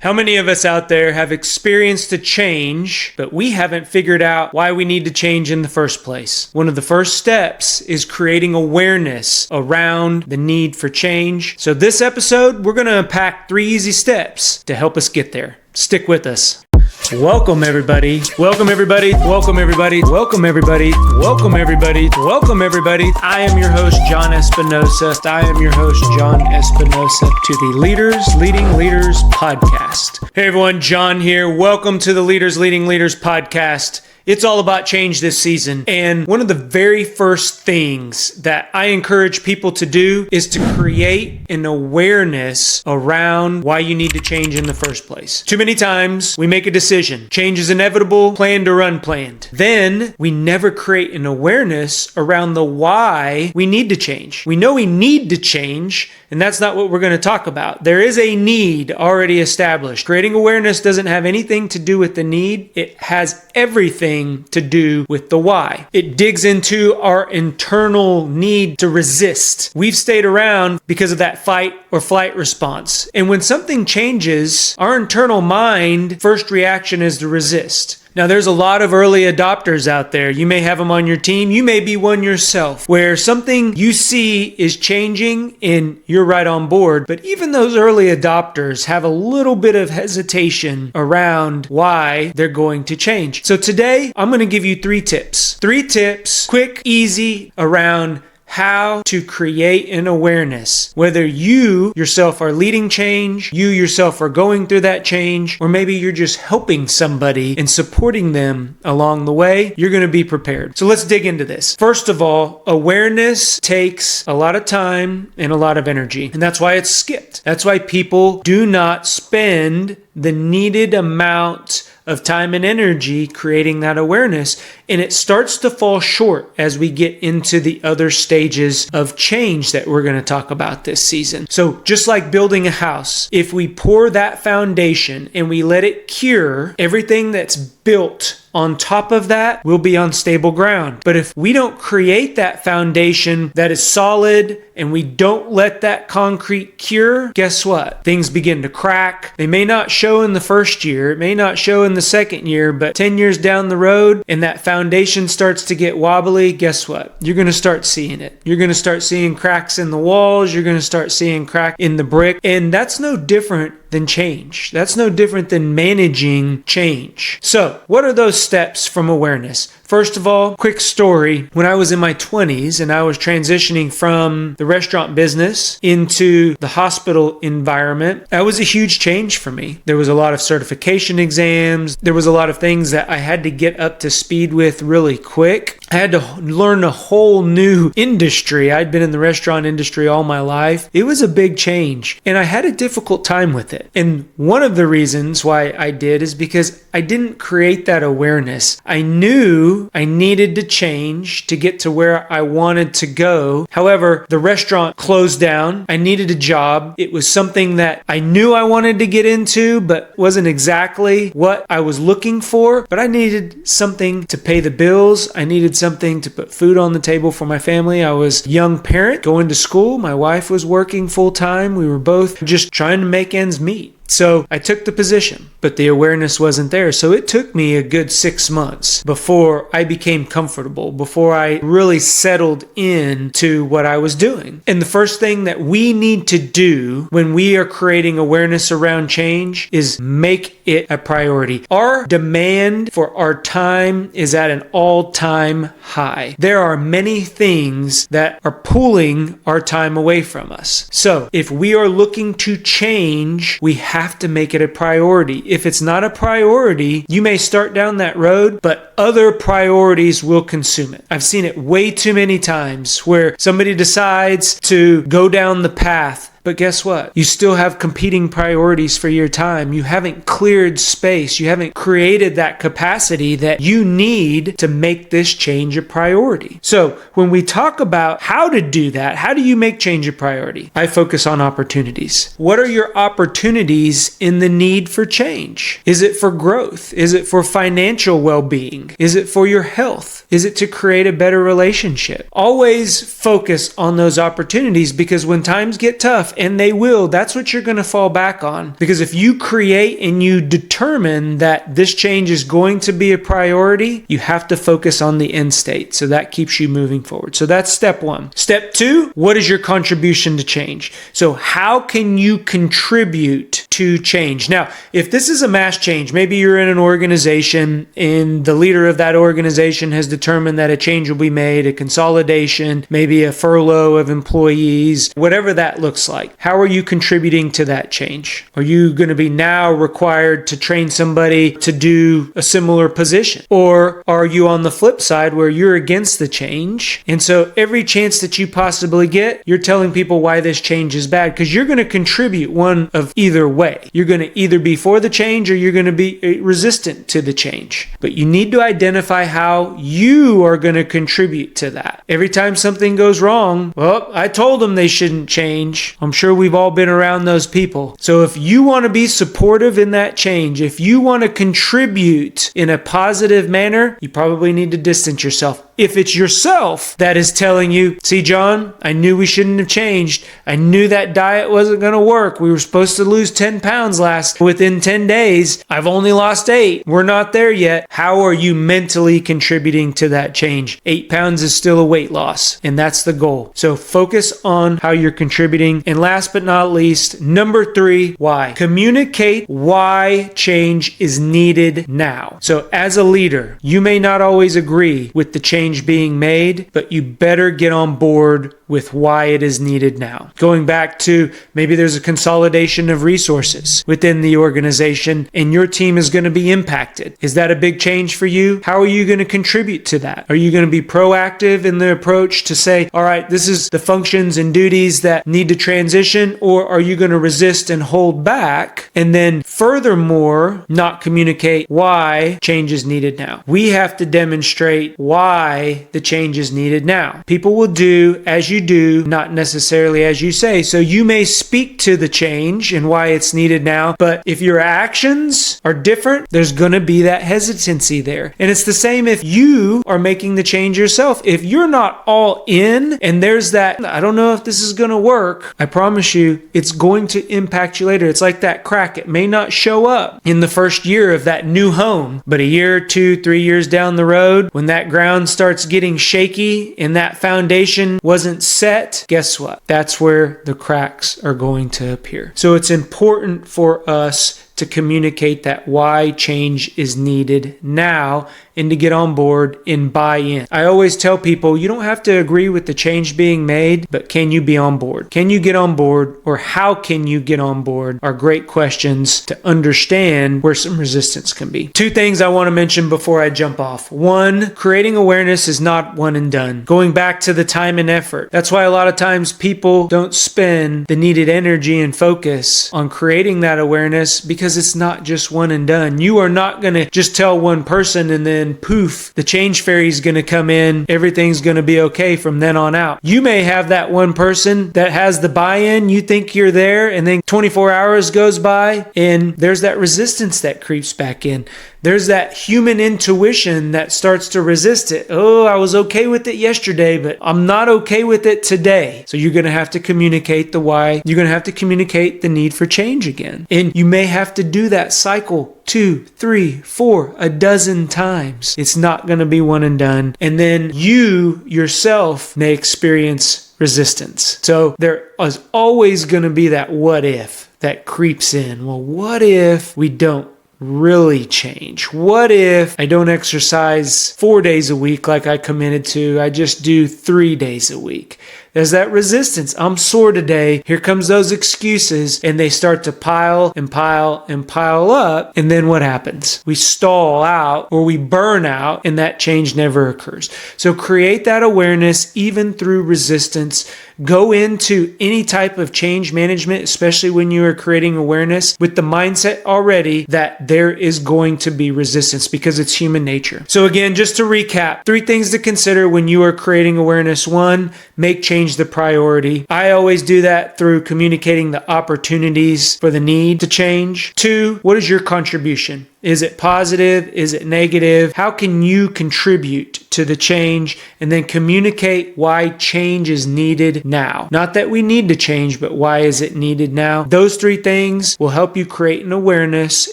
How many of us out there have experienced a change, but we haven't figured out why we need to change in the first place? One of the first steps is creating awareness around the need for change. So this episode, we're going to unpack 3 easy steps to help us get there. Stick with us. Welcome everybody. Welcome everybody. Welcome everybody. Welcome everybody. Welcome everybody. Welcome everybody. I am your host, John Espinosa. I am your host, John Espinosa, to the Leaders Leading Leaders podcast. Hey everyone, John here. Welcome to the Leaders Leading Leaders podcast. It's all about change this season. And one of the very first things that I encourage people to do is to create an awareness around why you need to change in the first place. Too many times we make a decision. Change is inevitable, planned or unplanned. Then we never create an awareness around the why we need to change. We know we need to change, and that's not what we're going to talk about. There is a need already established. Creating awareness doesn't have anything to do with the need. It has everything to do with the why. It digs into our internal need to resist. We've stayed around because of that fight or flight response. And when something changes, our internal mind, first reaction is to resist. Now, there's a lot of early adopters out there. You may have them on your team. You may be one yourself, where something you see is changing and you're right on board. But even those early adopters have a little bit of hesitation around why they're going to change. So today, I'm going to give you 3 tips. 3 tips, quick, easy, around how to create an awareness, whether you yourself are leading change, you yourself are going through that change, or maybe you're just helping somebody and supporting them along the way. You're going to be prepared. So let's dig into this. First of all, awareness takes a lot of time and a lot of energy, and that's why it's skipped. That's why people do not spend the needed amount of time and energy creating that awareness, and it starts to fall short as we get into the other stages of change that we're going to talk about this season. So just like building a house, if we pour that foundation and we let it cure, everything that's built on top of that will be on stable ground. But if we don't create that foundation that is solid and we don't let that concrete cure, guess what? Things begin to crack. They may not show in the first year, it may not show in the second year, but 10 years down the road and that foundation starts to get wobbly, guess what? You're going to start seeing it. You're going to start seeing cracks in the walls. You're going to start seeing crack in the brick. And that's no different than change. That's no different than managing change. So, what are those steps from awareness? First of all, quick story. When I was in my 20s and I was transitioning from the restaurant business into the hospital environment, that was a huge change for me. There was a lot of certification exams. There was a lot of things that I had to get up to speed with really quick. I had to learn a whole new industry. I'd been in the restaurant industry all my life. It was a big change, and I had a difficult time with it. And one of the reasons why I did is because I didn't create that awareness. I knew I needed to change to get to where I wanted to go. However, the restaurant closed down. I needed a job. It was something that I knew I wanted to get into, but wasn't exactly what I was looking for. But I needed something to pay the bills. I needed something to put food on the table for my family. I was a young parent going to school. My wife was working full time. We were both just trying to make ends meet. So I took the position, but the awareness wasn't there. So it took me a good 6 months before I became comfortable, before I really settled into what I was doing. And the first thing that we need to do when we are creating awareness around change is make it a priority. Our demand for our time is at an all-time high. There are many things that are pulling our time away from us. So if we are looking to change, we have to make it a priority. If it's not a priority, you may start down that road, but other priorities will consume it. I've seen it way too many times where somebody decides to go down the path, but guess what? You still have competing priorities for your time. You haven't cleared space. You haven't created that capacity that you need to make this change a priority. So when we talk about how to do that, how do you make change a priority? I focus on opportunities. What are your opportunities in the need for change? Is it for growth? Is it for financial well-being? Is it for your health? Is it to create a better relationship? Always focus on those opportunities, because when times get tough, enough, and they will, that's what you're going to fall back on. Because if you create and you determine that this change is going to be a priority, you have to focus on the end state. So that keeps you moving forward. So that's step one. Step two, what is your contribution to change? So how can you contribute to change? Now, if this is a mass change, maybe you're in an organization and the leader of that organization has determined that a change will be made, a consolidation, maybe a furlough of employees, whatever that looks like. How are you contributing to that change? Are you going to be now required to train somebody to do a similar position? Or are you on the flip side where you're against the change? And so every chance that you possibly get, you're telling people why this change is bad, because you're going to contribute one of either way. You're going to either be for the change or you're going to be resistant to the change. But you need to identify how you are going to contribute to that. Every time something goes wrong, well, I told them they shouldn't change. I'm sure we've all been around those people. So if you want to be supportive in that change, if you want to contribute in a positive manner, you probably need to distance yourself. If it's yourself that is telling you, see, John, I knew we shouldn't have changed. I knew that diet wasn't going to work. We were supposed to lose 10 pounds within 10 days. I've only lost 8. We're not there yet. How are you mentally contributing to that change? 8 pounds is still a weight loss, and that's the goal. So focus on how you're contributing. And last but not least, number 3, why? Communicate why change is needed now. So as a leader, you may not always agree with the change being made, but you better get on board with why it is needed now. Going back to maybe there's a consolidation of resources within the organization and your team is going to be impacted. Is that a big change for you? How are you going to contribute to that? Are you going to be proactive in the approach to say, all right, this is the functions and duties that need to transition, or are you going to resist and hold back and then furthermore not communicate why change is needed now? We have to demonstrate why the change is needed now. People will do as you do, not necessarily as you say. So you may speak to the change and why it's needed now, but if your actions are different, there's going to be that hesitancy there. And it's the same if you are making the change yourself. If you're not all in and there's that, I don't know if this is going to work, I promise you, it's going to impact you later. It's like that crack. It may not show up in the first year of that new home, but a year, 2, 3 years down the road, when that ground starts getting shaky and that foundation wasn't set, guess what? That's where the cracks are going to appear. So it's important for us to communicate that why change is needed now and to get on board and buy in. I always tell people you don't have to agree with the change being made, but can you be on board? Can you get on board, or how can you get on board are great questions to understand where some resistance can be. 2 things I want to mention before I jump off. 1, creating awareness is not one and done. Going back to the time and effort. That's why a lot of times people don't spend the needed energy and focus on creating that awareness, because it's not just one and done. You are not going to just tell one person and then poof, the change fairy is going to come in, everything's going to be okay from then on out. You may have that one person that has the buy-in, you think you're there, and then 24 hours goes by and there's that resistance that creeps back in. There's that human intuition that starts to resist it. Oh, I was okay with it yesterday, but I'm not okay with it today. So you're going to have to communicate the why. You're going to have to communicate the need for change again. And you may have to do that cycle 2, 3, 4, a dozen times. It's not going to be one and done. And then you yourself may experience resistance. So there is always going to be that what if that creeps in. Well, what if we don't really change? What if I don't exercise 4 days a week like I committed to? I just do 3 days a week. There's that resistance. I'm sore today. Here comes those excuses, and they start to pile and pile and pile up. And then what happens? We stall out or we burn out, and that change never occurs. So create that awareness even through resistance. Go into any type of change management, especially when you are creating awareness, with the mindset already that there is going to be resistance, because it's human nature. So again, just to recap, 3 things to consider when you are creating awareness. 1, make change the priority. I always do that through communicating the opportunities for the need to change. 2, what is your contribution? Is it positive? Is it negative? How can you contribute to the change, and then communicate why change is needed now? Not that we need to change, but why is it needed now? Those three things will help you create an awareness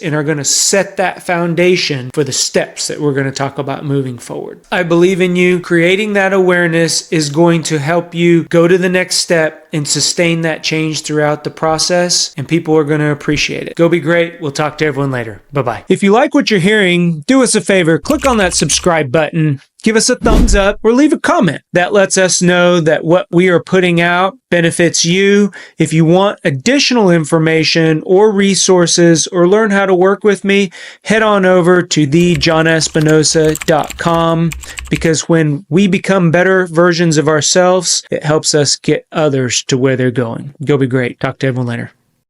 and are going to set that foundation for the steps that we're going to talk about moving forward. I believe in you. Creating that awareness is going to help you go to the next step and sustain that change throughout the process, and people are going to appreciate it. Go be great. We'll talk to everyone later. Bye-bye. If you like what you're hearing, do us a favor, click on that subscribe button, give us a thumbs up, or leave a comment. That lets us know that what we are putting out benefits you. If you want additional information or resources or learn how to work with me, head on over to thejohnespinosa.com, because when we become better versions of ourselves, it helps us get others to where they're going. Go be great. Talk to everyone later.